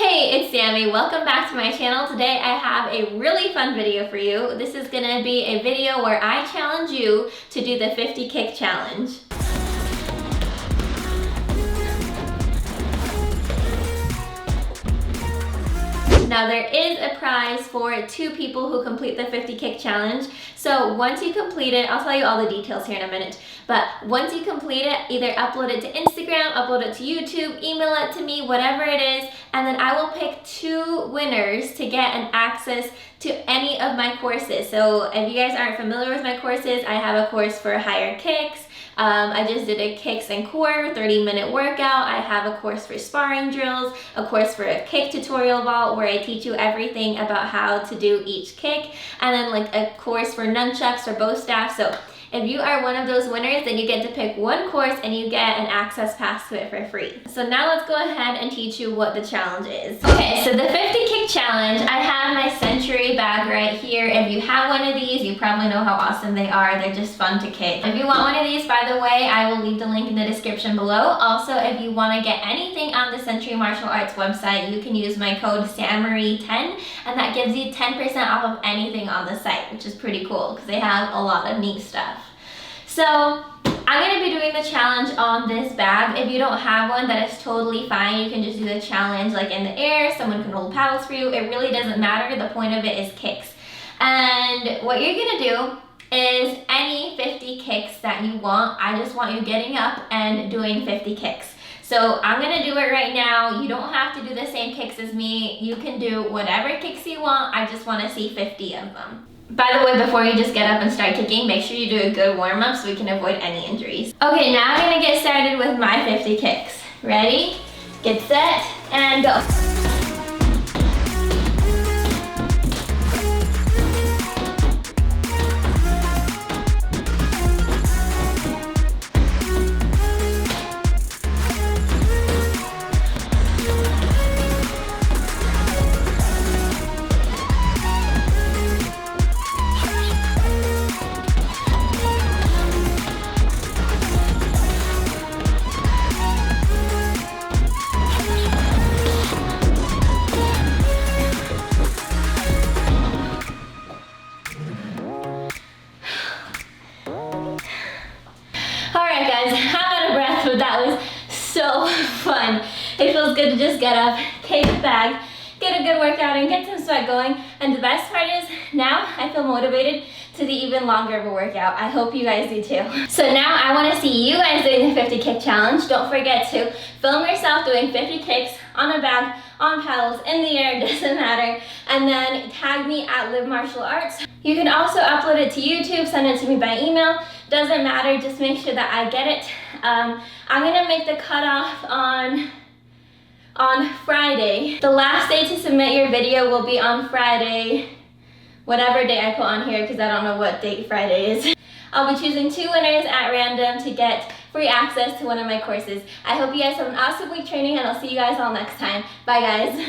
Hey, it's Sammy. Welcome back to my channel. Today I have a really fun video for you. This is gonna be a video where I challenge you to do the 50 kick challenge. Now there is a prize for 2 people who complete the 50 kick challenge. So once you complete it, I'll tell you all the details here in a minute, but once you complete it, either upload it to Instagram, upload it to YouTube, email it to me, whatever it is, and then I will pick 2 winners to get an access to any of my courses. So if you guys aren't familiar with my courses, I have a course for higher kicks. I just did a kicks and core 30-minute workout. I have a course for sparring drills, a course for a kick tutorial vault where I teach you everything about how to do each kick, and then like a course for nunchucks or bow staff. So if you are one of those winners, then you get to pick one course and you get an access pass to it for free. So now let's go ahead and teach you what the challenge is. Okay, so the 50 kick challenge, I have my Samery bag right here. If you have one of these, you probably know how awesome they are. They're just fun to kick. If you want one of these, by the way, I will leave the link in the description below. Also, if you want to get anything on the Samery Martial Arts website, you can use my code Samery10, and that gives you 10% off of anything on the site, which is pretty cool because they have a lot of neat stuff. So I'm going to be doing the challenge on this bag. If you don't have one, that is totally fine. You can just do the challenge like in the air. Someone can hold paddles for you. It really doesn't matter. The point of it is kicks. And what you're going to do is any 50 kicks that you want. I just want you getting up and doing 50 kicks. So I'm going to do it right now. You don't have to do the same kicks as me. You can do whatever kicks you want. I just want to see 50 of them. By the way, before you just get up and start kicking, make sure you do a good warm-up so we can avoid any injuries. Okay, now I'm gonna get started with my 50 kicks. Ready? Get set, and go. Alright guys, I'm out of breath, but that was so fun. It feels good to just get up, take the bag, get a good workout, and get some sweat going. And the best part is, now I feel motivated to do even longer of a workout. I hope you guys do too. So now I want to see you guys doing the 50 kick challenge. Don't forget to film yourself doing 50 kicks on a bag, on paddles, in the air, doesn't matter. And then tag me at Live Martial Arts. You can also upload it to YouTube, send it to me by email. Doesn't matter, just make sure that I get it. I'm gonna make the cutoff on Friday. The last day to submit your video will be on Friday, whatever day I put on here, because I don't know what date Friday is. I'll be choosing 2 winners at random to get free access to one of my courses. I hope you guys have an awesome week training, and I'll see you guys all next time. Bye guys.